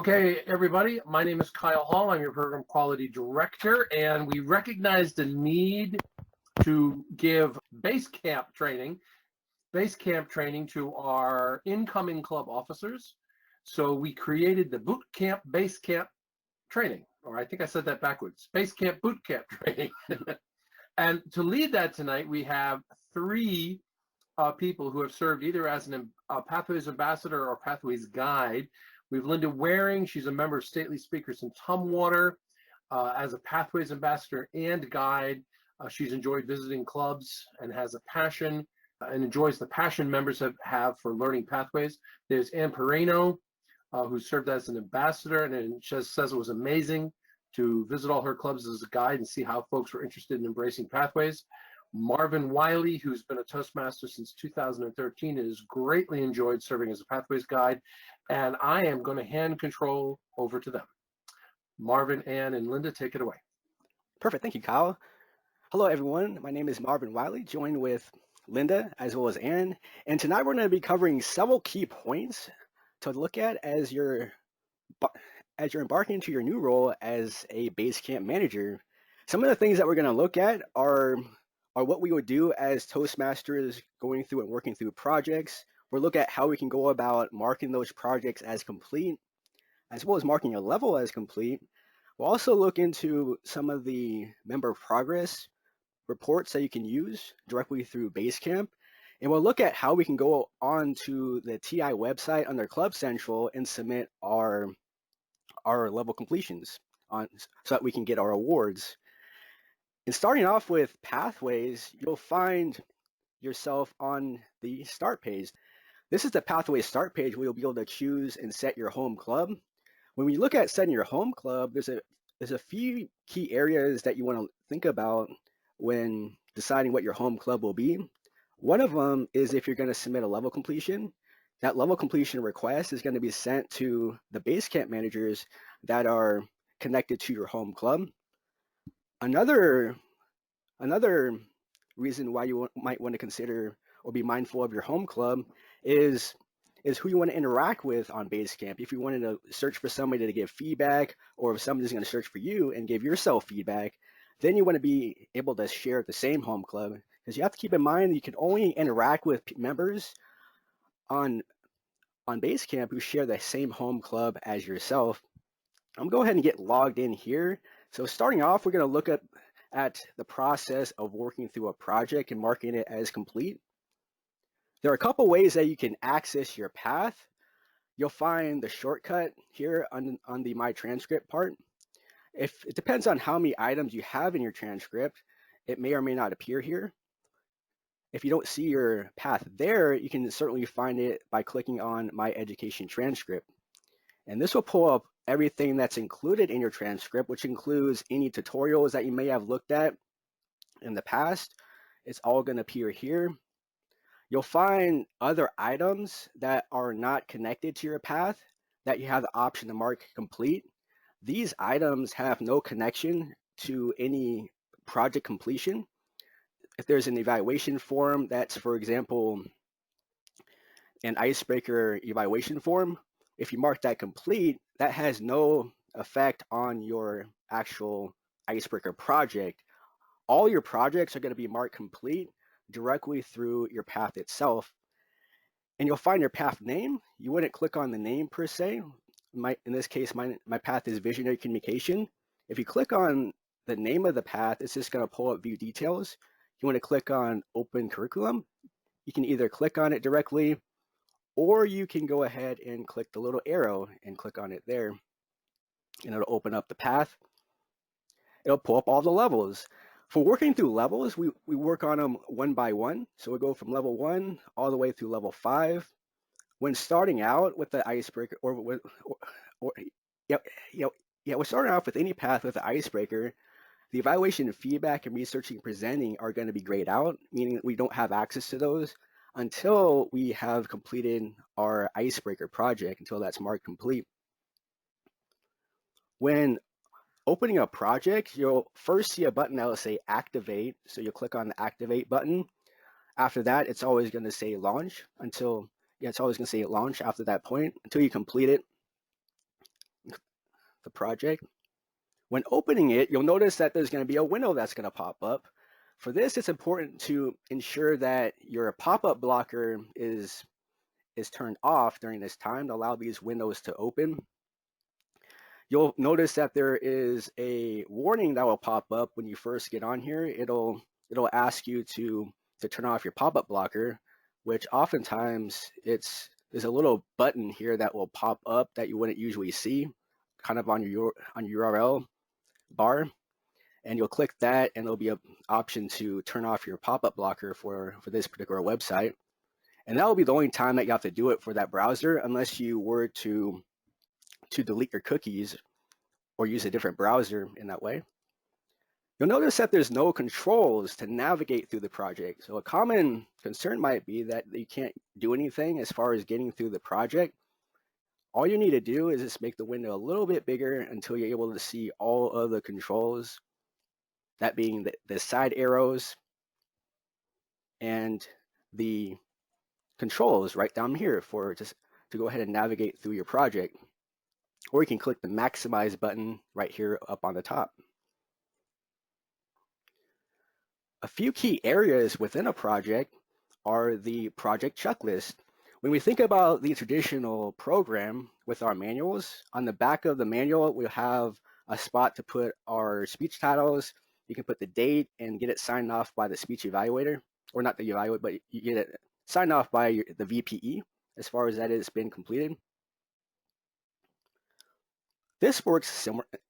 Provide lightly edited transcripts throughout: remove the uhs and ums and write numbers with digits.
Okay, everybody, my name is Kyle Hall. I'm your program quality director, and we recognize the need to give base camp training to our incoming club officers. So we created the boot camp base camp training, or I think I said that backwards, base camp boot camp training. And to lead that tonight, we have three people who have served either as a Pathways ambassador or Pathways guide. We have Linda Waring. She's a member of Stately Speakers in Tumwater. As a Pathways ambassador and guide, she's enjoyed visiting clubs and has a passion and enjoys the passion members have for learning pathways. There's Ann Perino, who served as an ambassador and just says it was amazing to visit all her clubs as a guide and see how folks were interested in embracing pathways. Marvin Wiley, who's been a Toastmaster since 2013 and has greatly enjoyed serving as a Pathways guide. And I am going to hand control over to them. Marvin, Ann, and Linda, take it away. Perfect. Thank you, Kyle. Hello, everyone. My name is Marvin Wiley, joined with Linda as well as Ann. And tonight we're going to be covering several key points to look at as you're embarking into your new role as a base camp manager. Some of the things that we're going to look at are what we would do as Toastmasters going through and working through projects. We'll look at how we can go about marking those projects as complete, as well as marking a level as complete. We'll also look into some of the member progress reports that you can use directly through Basecamp. And we'll look at how we can go on to the TI website under Club Central and submit our level completions so that we can get our awards. And starting off with Pathways, you'll find yourself on the start page. This is the Pathways start page where you'll be able to choose and set your home club. When we look at setting your home club, there's a few key areas that you want to think about when deciding what your home club will be. One of them is if you're going to submit a level completion. That level completion request is going to be sent to the Basecamp managers that are connected to your home club. Another reason why you might want to consider or be mindful of your home club is who you want to interact with on Basecamp. If you wanted to search for somebody to give feedback, or if somebody's going to search for you and give yourself feedback, then you want to be able to share the same home club, because you have to keep in mind that you can only interact with members on Basecamp who share the same home club as yourself. I'm going to go ahead and get logged in here. So starting off, we're going to look at the process of working through a project and marking it as complete. There are a couple ways that you can access your path. You'll find the shortcut here on the My Transcript part. If it depends on how many items you have in your transcript, it may or may not appear here. If you don't see your path there, you can certainly find it by clicking on My Education Transcript. And this will pull up everything that's included in your transcript, which includes any tutorials that you may have looked at in the past. It's all going to appear here. You'll find other items that are not connected to your path that you have the option to mark complete. These items have no connection to any project completion. If there's an evaluation form that's, for example, an icebreaker evaluation form, if you mark that complete, that has no effect on your actual icebreaker project. All your projects are going to be marked complete directly through your path itself. And you'll find your path name. You wouldn't click on the name per se. In this case, my path is Visionary Communication. If you click on the name of the path, it's just going to pull up View Details. You want to click on Open Curriculum. You can either click on it directly, or you can go ahead and click the little arrow and click on it there. And it'll open up the path. It'll pull up all the levels. For working through levels, we work on them one by one. So we go from level 1 all the way through level 5. When starting out with the icebreaker, we're starting off with any path with the icebreaker, the evaluation, feedback, and researching and presenting are going to be grayed out, meaning that we don't have access to those until we have completed our icebreaker project, until that's marked complete. When opening a project, you'll first see a button that will say Activate, so you'll click on the Activate button. After that, it's always going to say Launch it's always going to say Launch after that point until you complete it. the project. When opening it, you'll notice that there's going to be a window that's going to pop up. For this, it's important to ensure that your pop-up blocker is turned off during this time to allow these windows to open. You'll notice that there is a warning that will pop up when you first get on here. It'll ask you to turn off your pop-up blocker, which oftentimes there's a little button here that will pop up that you wouldn't usually see, kind of on your URL bar, and you'll click that, and there'll be an option to turn off your pop-up blocker for this particular website. And that will be the only time that you have to do it for that browser, unless you were to delete your cookies or use a different browser in that way. You'll notice that there's no controls to navigate through the project. So a common concern might be that you can't do anything as far as getting through the project. All you need to do is just make the window a little bit bigger until you're able to see all of the controls, that being the side arrows and the controls right down here for just to go ahead and navigate through your project. Or you can click the maximize button right here up on the top. A few key areas within a project are the project checklist. When we think about the traditional program with our manuals, on the back of the manual, we'll have a spot to put our speech titles. You can put the date and get it signed off by the speech evaluator, or not the evaluator, but you get it signed off by the VPE as far as that has been completed. This works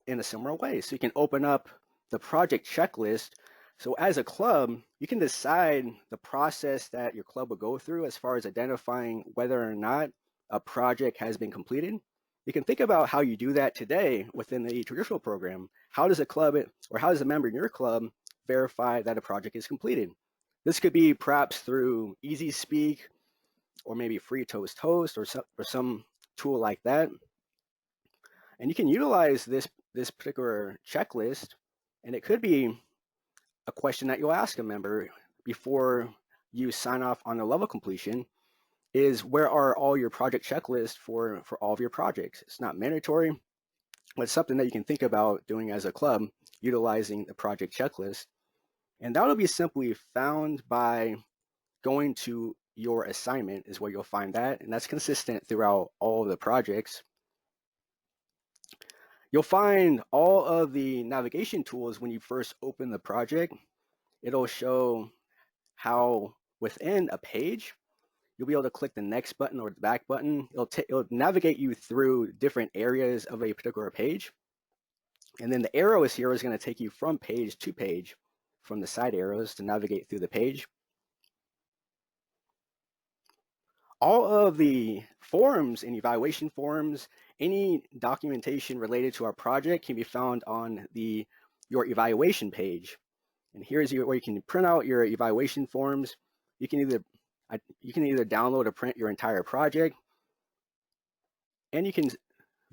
in a similar way. So you can open up the project checklist. So as a club, you can decide the process that your club will go through as far as identifying whether or not a project has been completed. You can think about how you do that today within the traditional program. How does a club, or how does a member in your club verify that a project is completed? This could be perhaps through Easy Speak, or maybe Free Toast Host, or some tool like that. And you can utilize this particular checklist, and it could be a question that you'll ask a member before you sign off on the level completion is, where are all your project checklists for all of your projects? It's not mandatory, but it's something that you can think about doing as a club, utilizing the project checklist. And that'll be simply found by going to your assignment is where you'll find that, and that's consistent throughout all of the projects. You'll find all of the navigation tools when you first open the project. It'll show how within a page, you'll be able to click the next button or the back button. It'll navigate you through different areas of a particular page. And then the arrows here is going to take you from page to page, from the side arrows to navigate through the page. All of the forms and evaluation forms, any documentation related to our project can be found on your evaluation page. And here's where you can print out your evaluation forms. You can either download or print your entire project, and you can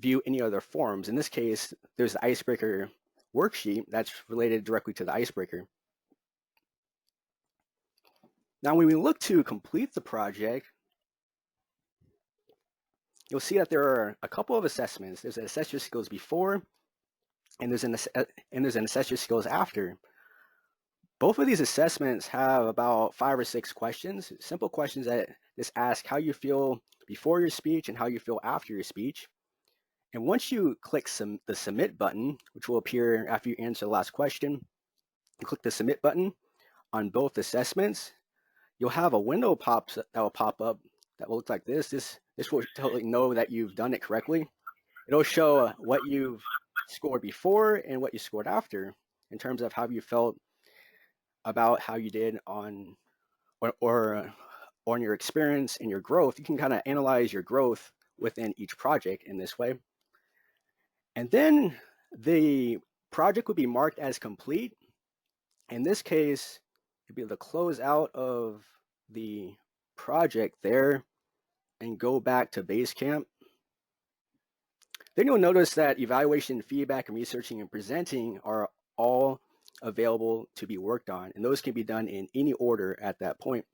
view any other forms. In this case, there's the icebreaker worksheet that's related directly to the icebreaker. Now, when we look to complete the project, you'll see that there are a couple of assessments. There's an assess your skills before, and there's an assess your skills after. Both of these assessments have about 5 or 6 questions, simple questions that just ask how you feel before your speech and how you feel after your speech. And once you click the submit button, which will appear after you answer the last question, you click the submit button on both assessments, you'll have a window that will pop up that will look like this. This will totally know that you've done it correctly. It'll show what you've scored before and what you scored after in terms of how you felt about how you did on your experience and your growth. You can kind of analyze your growth within each project in this way. And then the project would be marked as complete. In this case, you'll be able to close out of the project there and go back to Basecamp. Then you'll notice that evaluation, feedback, and researching and presenting are all available to be worked on, and those can be done in any order at that point.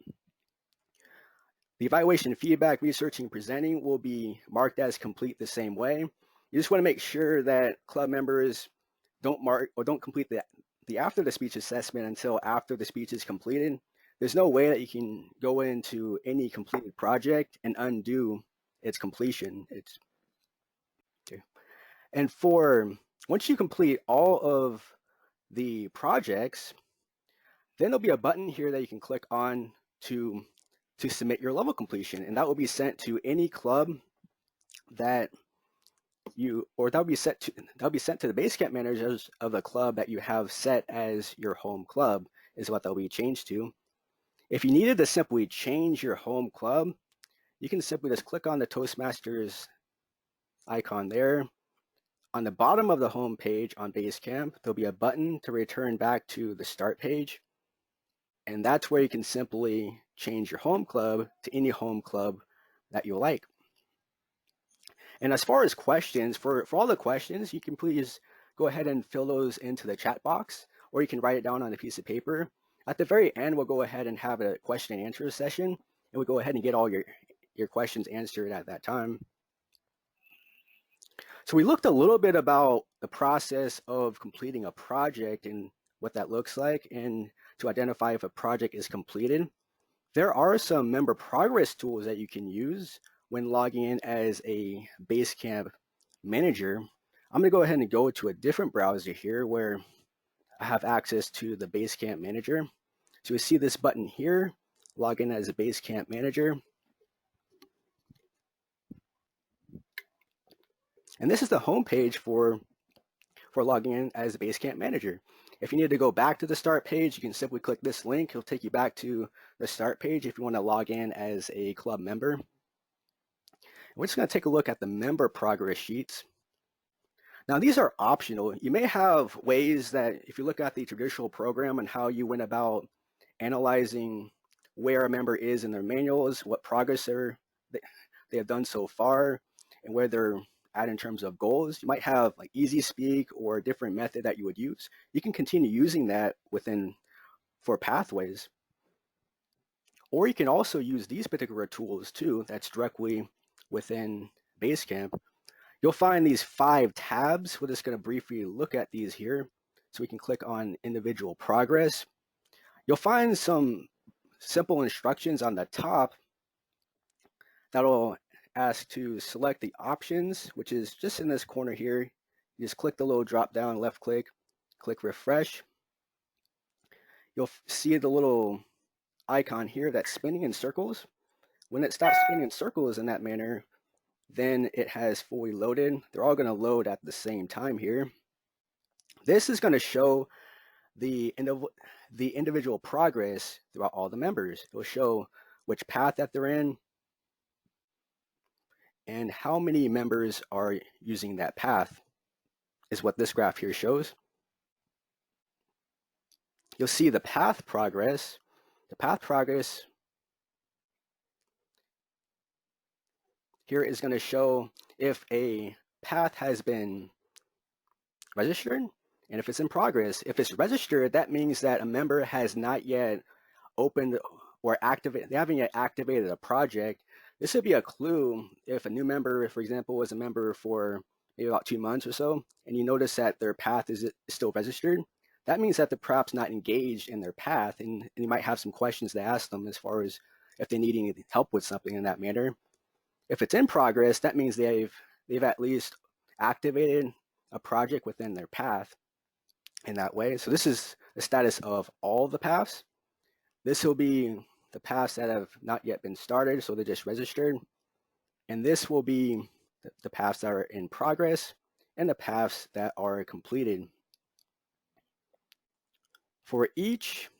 The evaluation, feedback, researching, and presenting will be marked as complete the same way. You just want to make sure that club members don't mark or don't complete the after the speech assessment until after the speech is completed. There's no way that you can go into any completed project and undo its completion. It's okay. And once you complete all of the projects, then there'll be a button here that you can click on to submit your level completion, and that will be sent to any club that that'll be sent to the Basecamp managers of the club that you have set as your home club, is what they'll be changed to. If you needed to simply change your home club, you can simply just click on the Toastmasters icon there. On the bottom of the home page on Basecamp, there'll be a button to return back to the start page. And that's where you can simply change your home club to any home club that you like. And as far as questions, for all the questions, you can please go ahead and fill those into the chat box, or you can write it down on a piece of paper. At the very end, we'll go ahead and have a question and answer session, and we'll go ahead and get all your questions answered at that time. So we looked a little bit about the process of completing a project and what that looks like, and to identify if a project is completed. There are some member progress tools that you can use when logging in as a Basecamp manager. I'm going to go ahead and go to a different browser here where I have access to the Basecamp manager. So we see this button here, log in as a Basecamp manager. And this is the home page for logging in as a Basecamp manager. If you need to go back to the start page, you can simply click this link. It'll take you back to the start page if you want to log in as a club member. We're just going to take a look at the member progress sheets. Now, these are optional. You may have ways that if you look at the traditional program and how you went about analyzing where a member is in their manuals, what progress they have done so far, and where they're at in terms of goals. You might have like Easy Speak or a different method that you would use. You can continue using that for pathways. Or you can also use these particular tools too, that's directly within Basecamp. You'll find these 5 tabs. We're just going to briefly look at these here. So we can click on individual progress. You'll find some simple instructions on the top that'll ask to select the options, which is just in this corner here. You just click the little drop down, left click refresh. You'll see the little icon here that's spinning in circles. When it stops spinning in circles in that manner, then it has fully loaded. They're all going to load at the same time here. This is going to show the individual progress throughout all the members. It will show which path that they're in and how many members are using that path is what this graph here shows. You'll see the path progress. The path progress here is going to show if a path has been registered and if it's in progress. If it's registered, that means that a member has not yet opened or activated, they haven't yet activated a project. This would be a clue if a new member, for example, was a member for maybe about 2 months or so, and you notice that their path is still registered. That means that they're perhaps not engaged in their path, and you might have some questions to ask them as far as if they need any help with something in that manner. If it's in progress, that means they've at least activated a project within their path in that way. So this is the status of all the paths. This will be the paths that have not yet been started, so they're just registered. And this will be the paths that are in progress and the paths that are completed. For each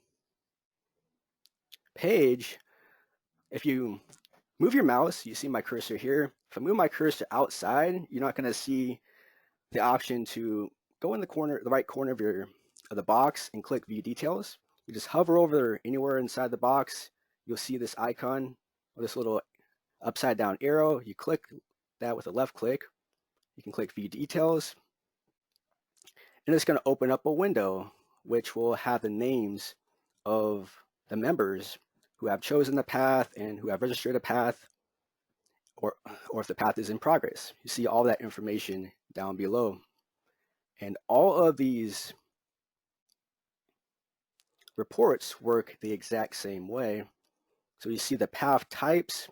page, if you move your mouse, you see my cursor here. If I move my cursor outside, you're not going to see the option to go in the right corner of the box and click View Details. You just hover over anywhere inside the box. You'll see this icon or this little upside down arrow. You click that with a left click. You can click View Details, and it's going to open up a window which will have the names of the members who have chosen the path and who have registered a path, or if the path is in progress. You see all that information down below. And all of these reports work the exact same way. So you see the path types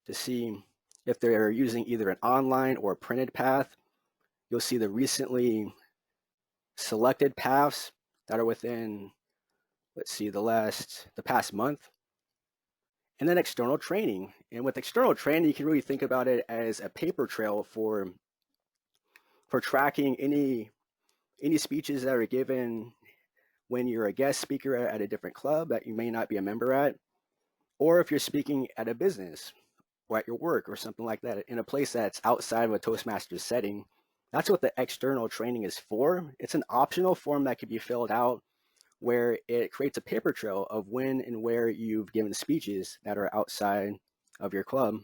to see if they're using either an online or a printed path. You'll see the recently selected paths that are within, let's see, the past month. And then external training. And with external training, you can really think about it as a paper trail for tracking any speeches that are given when you're a guest speaker at a different club that you may not be a member at, or if you're speaking at a business or at your work or something like that in a place that's outside of a Toastmasters setting. That's what the external training is for. It's an optional form that can be filled out where it creates a paper trail of when and where you've given speeches that are outside of your club.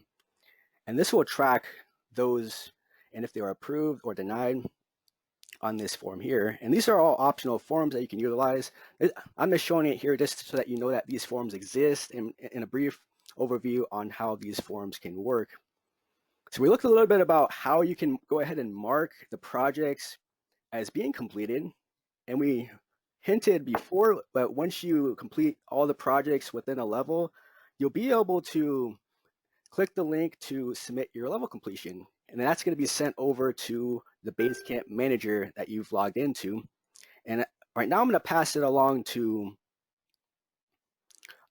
And this will track those and if they are approved or denied on this form here. And these are all optional forms that you can utilize. I'm just showing it here just so that you know that these forms exist and in a brief overview on how these forms can work. So we looked a little bit about how you can go ahead and mark the projects as being completed. And we hinted before, but once you complete all the projects within a level, you'll be able to click the link to submit your level completion. And that's going to be sent over to the Basecamp manager that you've logged into. And right now I'm going to pass it along to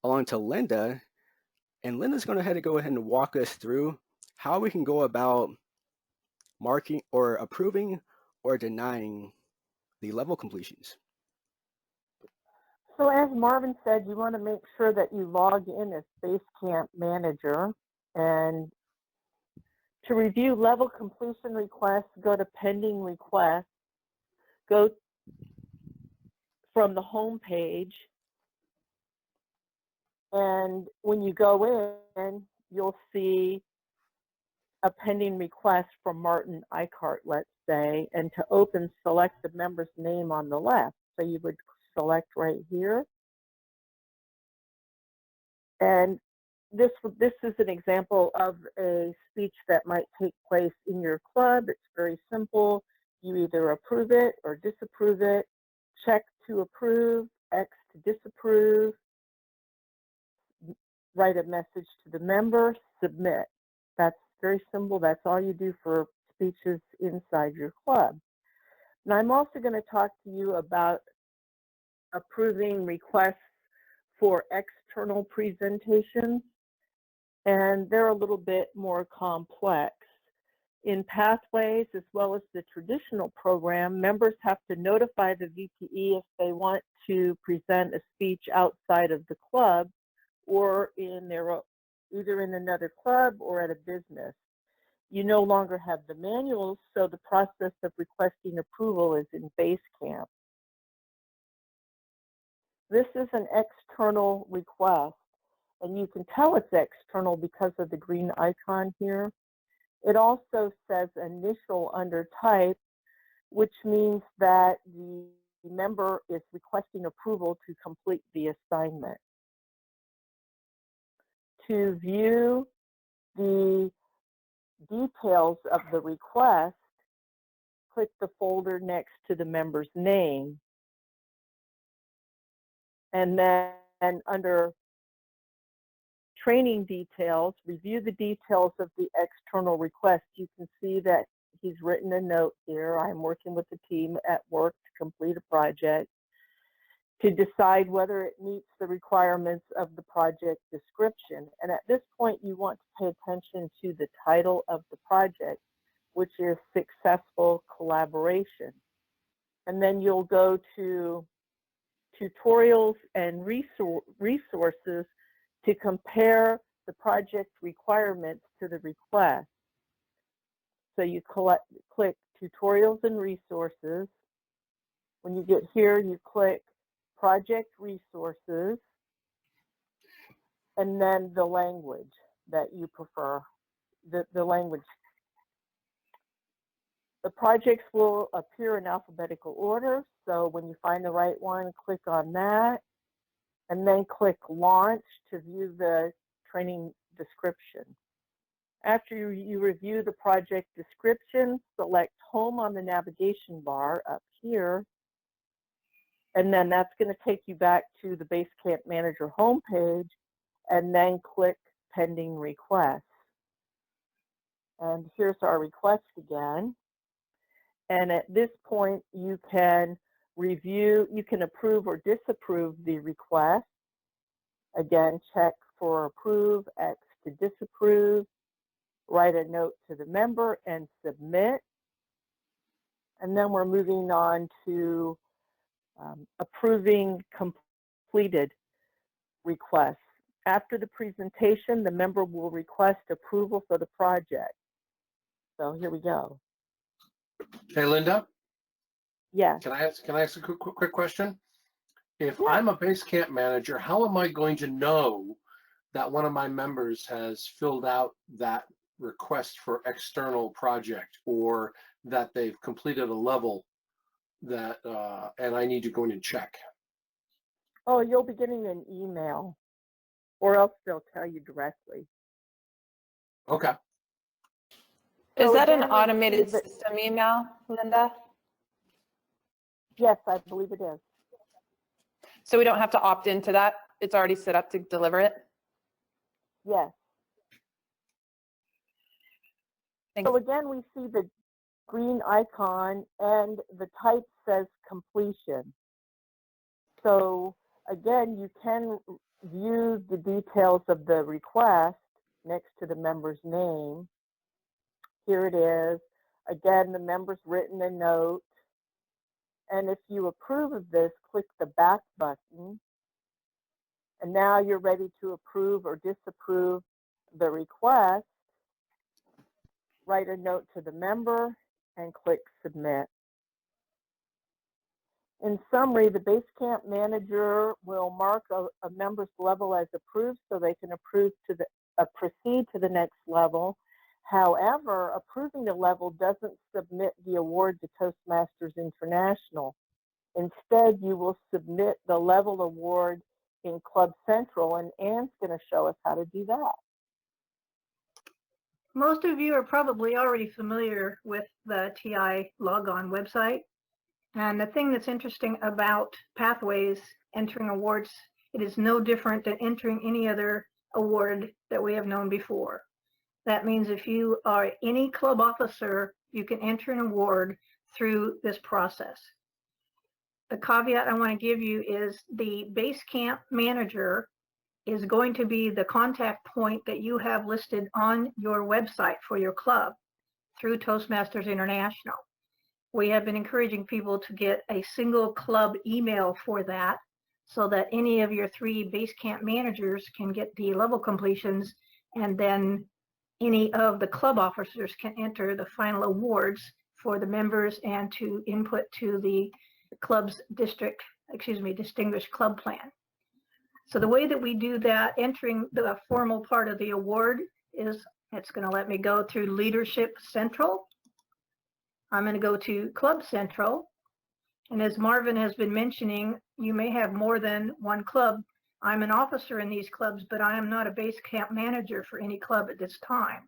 Linda. And Linda's going to go ahead and walk us through how we can go about marking or approving or denying the level completions. So as Marvin said, you want to make sure that you log in as Basecamp manager. And to review level completion requests, go to pending requests, go from the home page, and when you go in, you'll see a pending request from Martin Eichart, let's say, and to open, select the member's name on the left. So you would select right here. And this is an example of a speech that might take place in your club. It's very simple. You either approve it or disapprove it, check to approve, X to disapprove, write a message to the member, submit. That's very simple. That's all you do for speeches inside your club. Now, I'm also going to talk to you about approving requests for external presentations, and they're a little bit more complex. In Pathways, as well as the traditional program, members have to notify the VPE if they want to present a speech outside of the club or in either in another club or at a business. You no longer have the manuals, so the process of requesting approval is in Basecamp. This is an external request, and you can tell it's external because of the green icon here. It also says initial under type, which means that the member is requesting approval to complete the assignment. To view the details of the request, click the folder next to the member's name. And then under training details, review the details of the external request. You can see that he's written a note here. I'm working with the team at work to complete a project to decide whether it meets the requirements of the project description. And at this point, you want to pay attention to the title of the project, which is Successful Collaboration. And then you'll go to tutorials and resources to compare the project requirements to the request. So you click tutorials and resources. When you get here, you click project resources, and then the language that you prefer, the language. The projects will appear in alphabetical order, so when you find the right one, click on that, and then click Launch to view the training description. After you review the project description, select Home on the navigation bar up here, and then that's going to take you back to the Basecamp Manager homepage, and then click Pending Requests. And here's our request again. And at this point, you can review, you can approve or disapprove the request. Again, check for approve, X to disapprove, write a note to the member and submit. And then we're moving on to approving completed requests. After the presentation, the member will request approval for the project. So here we go. Hey, Linda, Yes. can I ask a quick question? If Yeah. I'm a Basecamp manager, how am I going to know that one of my members has filled out that request for external project, or that they've completed a level that and I need to go in and check? Oh, you'll be getting an email, or else they'll tell you directly. Okay. Is So that an again, automated system email, Linda? Yes, I believe it is. So we don't have to opt into that? It's already set up to deliver it? Yes. Thanks. So again, we see the green icon and the type says completion. So again, you can view the details of the request next to the member's name. Here it is. Again, the member's written a note. And if you approve of this, click the back button. And now you're ready to approve or disapprove the request. Write a note to the member and click submit. In summary, the Basecamp manager will mark a member's level as approved so they can proceed to the next level. However, approving the level doesn't submit the award to Toastmasters International. Instead, you will submit the level award in Club Central, and Anne's going to show us how to do that. Most of you are probably already familiar with the TI logon website. And the thing that's interesting about Pathways entering awards, it is no different than entering any other award that we have known before. That means if you are any club officer, you can enter an award through this process. The caveat I want to give you is the Basecamp manager is going to be the contact point that you have listed on your website for your club through Toastmasters International. We have been encouraging people to get a single club email for that so that any of your 3 Basecamp managers can get the level completions, and then any of the club officers can enter the final awards for the members and to input to the club's distinguished club plan. So the way that we do that, entering the formal part of the award, is it's going to let me go through Leadership Central. I'm going to go to Club Central. And as Marvin has been mentioning, you may have more than one club. I'm an officer in these clubs, but I am not a Basecamp manager for any club at this time.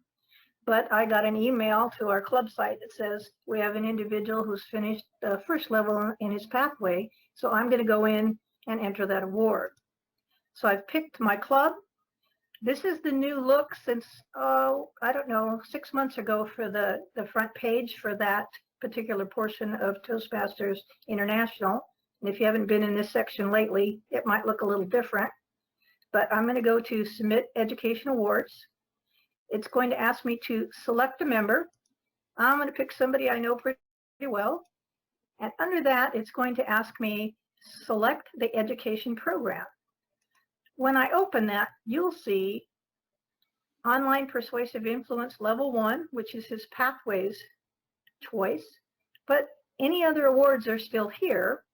But I got an email to our club site that says we have an individual who's finished the first level in his pathway. So I'm going to go in and enter that award. So I've picked my club. This is the new look since, I don't know, 6 months ago for the front page for that particular portion of Toastmasters International. And if you haven't been in this section lately, it might look a little different. But I'm going to go to Submit Education Awards. It's going to ask me to select a member. I'm going to pick somebody I know pretty well. And under that, it's going to ask me select the education program. When I open that, you'll see Online Persuasive Influence Level 1, which is his Pathways choice, but any other awards are still here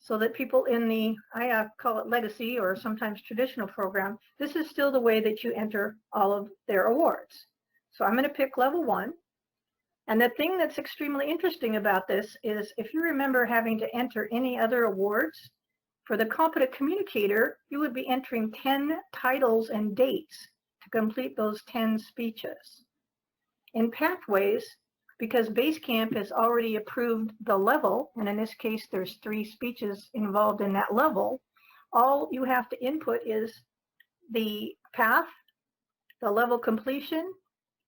so that people in the, I call it legacy or sometimes traditional program, this is still the way that you enter all of their awards. So I'm going to pick Level 1. And the thing that's extremely interesting about this is if you remember having to enter any other awards, for the competent communicator, you would be entering 10 titles and dates to complete those 10 speeches. In Pathways, because Basecamp has already approved the level, and in this case there's 3 speeches involved in that level, all you have to input is the path, the level completion,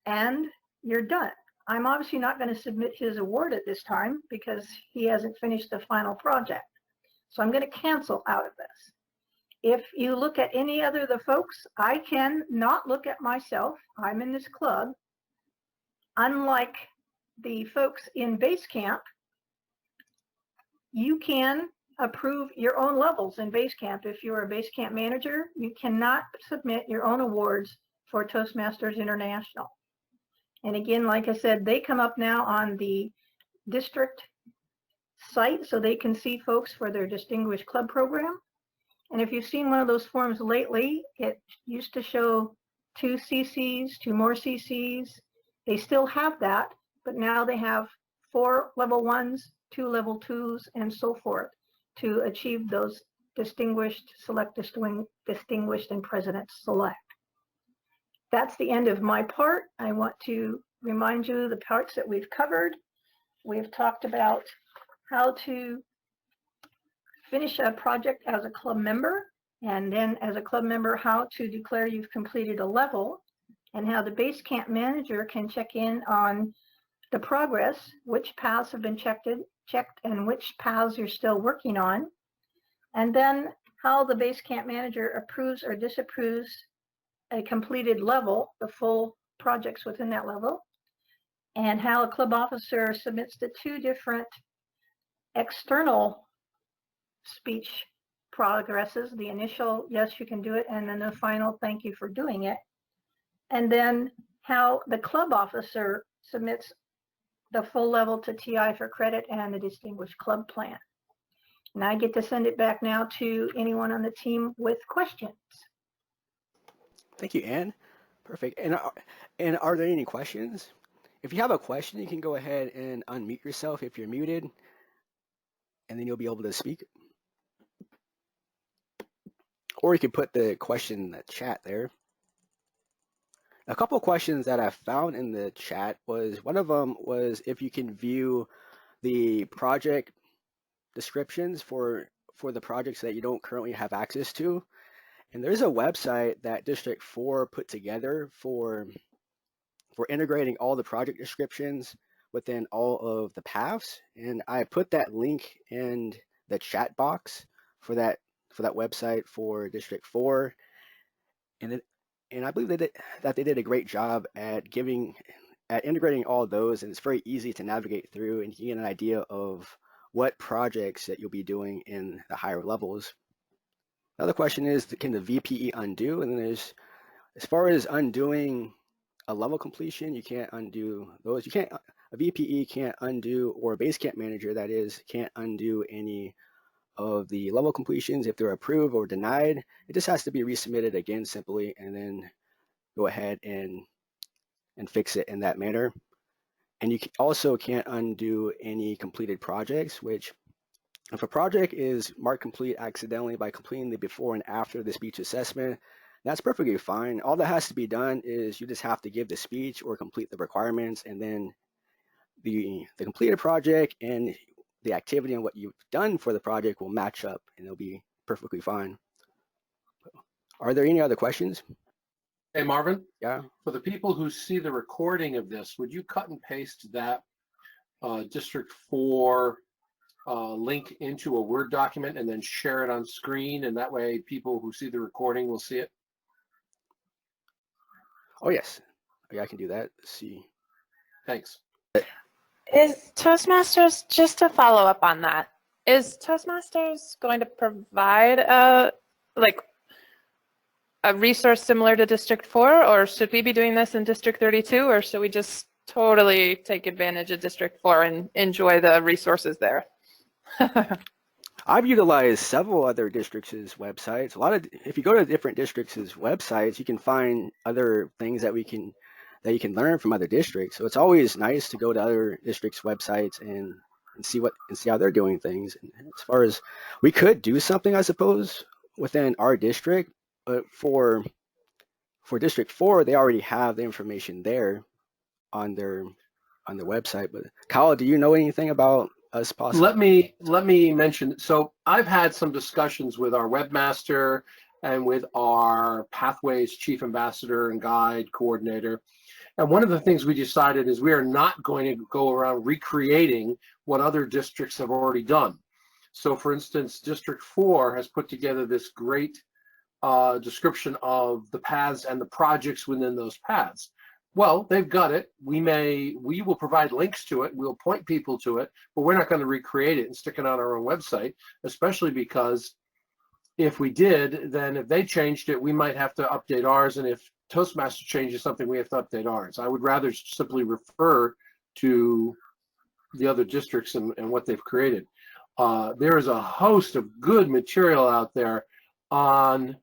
and you're done. I'm obviously not going to submit his award at this time because he hasn't finished the final project. So I'm going to cancel out of this. If you look at any other of the folks, I can not look at myself. I'm in this club. Unlike the folks in Basecamp, you can approve your own levels in Basecamp. If you're a Basecamp manager, you cannot submit your own awards for Toastmasters International. And again, like I said, they come up now on the district site so they can see folks for their Distinguished Club program. And if you've seen one of those forms lately, it used to show 2 CCs, 2 more CCs. They still have that, but now they have 4 level 1s, 2 level 2s, and so forth to achieve those distinguished, select, distinguished, and president select. That's the end of my part. I want to remind you the parts that we've covered. We've talked about how to finish a project as a club member, and then as a club member, how to declare you've completed a level, and how the Basecamp manager can check in on the progress, which paths have been checked, and which paths you're still working on, and then how the Basecamp manager approves or disapproves a completed level, the full projects within that level, and how a club officer submits the 2 different external speech progresses, the initial, yes, you can do it, and then the final, thank you for doing it. And then how the club officer submits the full level to TI for credit and the Distinguished Club plan. And I get to send it back now to anyone on the team with questions. Thank you, Ann. Perfect. And are there any questions? If you have a question, you can go ahead and unmute yourself if you're muted, and then you'll be able to speak. Or you can put the question in the chat there. A couple of questions that I found in the chat was, one of them was if you can view the project descriptions for the projects that you don't currently have access to. And there's a website that District 4 put together for integrating all the project descriptions within all of the paths. And I put that link in the chat box for that website for District 4. And I believe that they did a great job at integrating all of those, and it's very easy to navigate through, and you get an idea of what projects that you'll be doing in the higher levels. Another question is, can the VPE undo? And then there's, as far as undoing a level completion, you can't undo those. A VPE can't undo, or a Basecamp manager, that is, can't undo any of the level completions if they're approved or denied. It just has to be resubmitted again simply, and then go ahead and fix it in that manner. And you also can't undo any completed projects, which if a project is marked complete accidentally by completing the before and after the speech assessment, that's perfectly fine. All that has to be done is you just have to give the speech or complete the requirements, and then the completed project and the activity and what you've done for the project will match up, and it'll be perfectly fine. Are there any other questions? Hey, Marvin? Yeah. For the people who see the recording of this, would you cut and paste that District 4 link into a Word document and then share it on screen, and that way people who see the recording will see it? Oh, yes. Okay, I can do that. Let's see. Thanks. Is Toastmasters, just to follow up on that, is Toastmasters going to provide a resource similar to District 4, or should we be doing this in District 32, or should we just totally take advantage of District 4 and enjoy the resources there? I've utilized several other districts' websites. If you go to different districts' websites, you can find other things that you can learn from other districts. So it's always nice to go to other districts' websites and see how they're doing things. And as far as we could do something, I suppose, within our district, but for for District 4, they already have the information there on their website. But Kyle, do you know anything about us possibly? Let me mention. So I've had some discussions with our webmaster and with our Pathways chief ambassador and guide coordinator. And one of the things we decided is we are not going to go around recreating what other districts have already done. So for instance, District 4 has put together this great description of the paths and the projects within those paths. Well, they've got it. We will provide links to it. We'll point people to it, but we're not going to recreate it and stick it on our own website, especially because if we did, then if they changed it, we might have to update ours. And if Toastmasters changes something, we have to update ours. I would rather simply refer to the other districts and what they've created. There is a host of good material out there on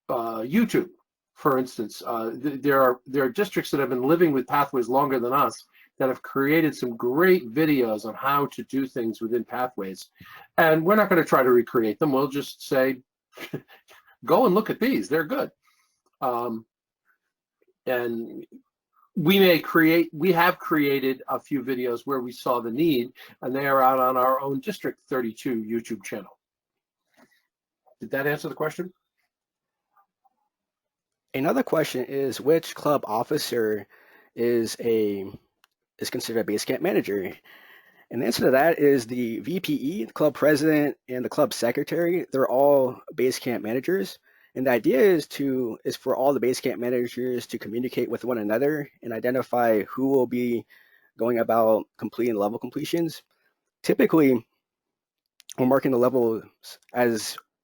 YouTube, for instance. There are districts that have been living with Pathways longer than us that have created some great videos on how to do things within Pathways. And we're not going to try to recreate them. We'll just say, go and look at these. They're good. And we have created a few videos where we saw the need, and they are out on our own District 32 YouTube channel. Did that answer the question? Another question is, which club officer is considered a base camp manager? And the answer to that is the VPE, the club president, and the club secretary. They're all base camp managers. And the idea is for all the base camp managers to communicate with one another and identify who will be going about completing level completions. Typically, when marking the levels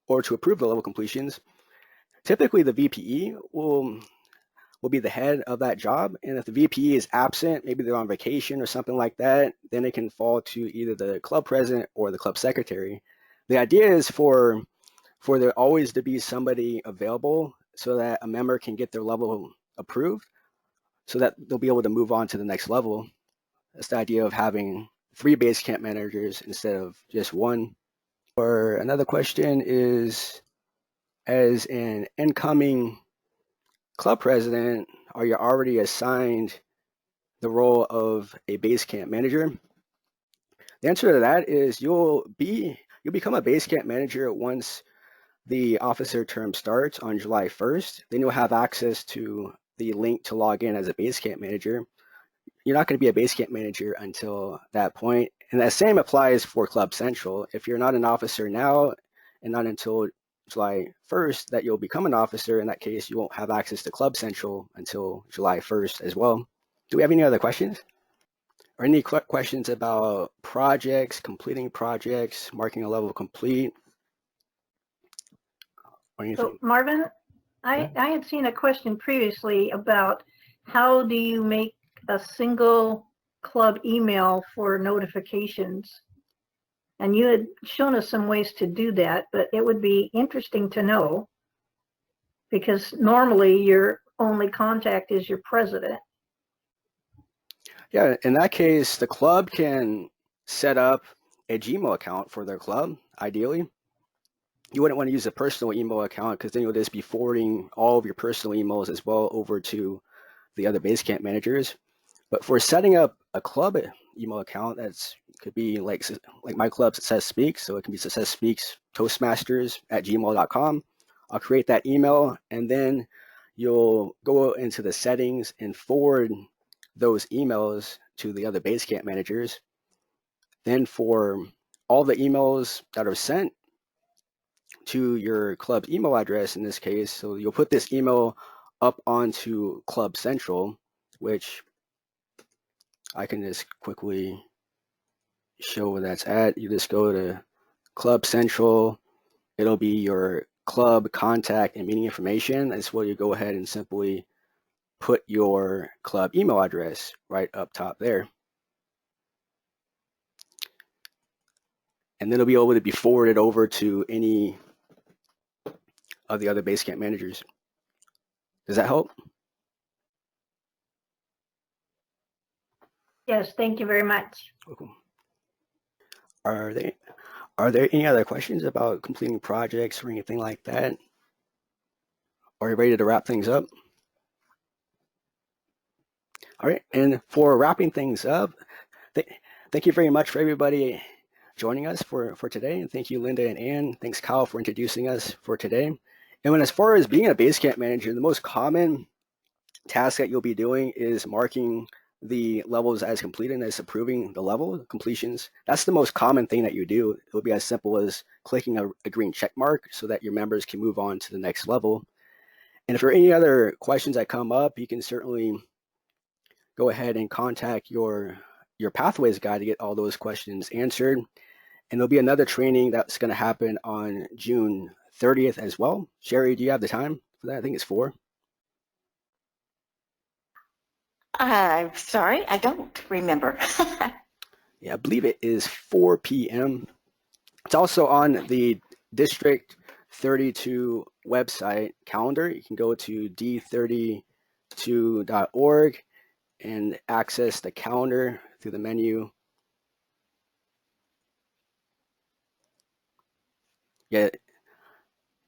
or to approve the level completions, typically the VPE will be the head of that job. And if the VPE is absent, maybe they're on vacation or something like that, then it can fall to either the club president or the club secretary. The idea is for there always to be somebody available so that a member can get their level approved so that they'll be able to move on to the next level. That's the idea of having 3 base camp managers instead of just 1. Or another question is, as an incoming club president, are you already assigned the role of a base camp manager? The answer to that is you'll become a base camp manager once the officer term starts on July 1st. Then you'll have access to the link to log in as a base camp manager. You're not going to be a base camp manager until that point. And that same applies for Club Central. If you're not an officer now and not until July 1st that you'll become an officer, in that case, you won't have access to Club Central until July 1st as well. Do we have any other questions? Or any questions about projects, completing projects, marking a level complete? So Marvin, I had seen a question previously about how do you make a single club email for notifications? And you had shown us some ways to do that, but it would be interesting to know, because normally your only contact is your president. Yeah, in that case, the club can set up a Gmail account for their club, ideally. You wouldn't want to use a personal email account because then you'll just be forwarding all of your personal emails as well over to the other Basecamp managers. But for setting up a club email account, could be like my club, Success Speaks. So it can be Success Speaks Toastmasters at gmail.com. I'll create that email, and then you'll go into the settings and forward those emails to the other Basecamp managers. Then for all the emails that are sent to your club's email address in this case, so you'll put this email up onto Club Central, which I can just quickly show where that's at. You just go to Club Central. It'll be your club contact and meeting information. That's where you go ahead and simply put your club email address right up top there. And then it'll be able to be forwarded over to any of the other Basecamp managers. Does that help? Yes, thank you very much. Welcome. Are there any other questions about completing projects or anything like that? Are you ready to wrap things up? All right, and for wrapping things up, thank you very much for everybody joining us for today. And thank you, Linda and Ann. Thanks, Kyle, for introducing us for today. And as far as being a Basecamp manager, the most common task that you'll be doing is marking the levels as completed and disapproving the level completions. That's the most common thing that you do. It'll be as simple as clicking a green check mark so that your members can move on to the next level. And if there are any other questions that come up, you can certainly go ahead and contact your Pathways guy to get all those questions answered. And there'll be another training that's going to happen on June 30th as well. Sherry, do you have the time for that? I think it's 4. I'm sorry, I don't remember. Yeah, I believe it is 4 p.m. It's also on the District 32 website calendar. You can go to d32.org and access the calendar through the menu. Yeah,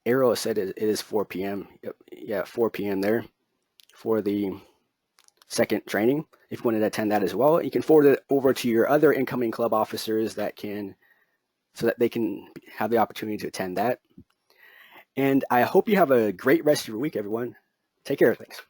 Arrow said it is 4 p.m. Yep. Yeah, 4 p.m. there for the second training. If you wanted to attend that as well, you can forward it over to your other incoming club officers so that they can have the opportunity to attend that. And I hope you have a great rest of your week, everyone. Take care. Thanks.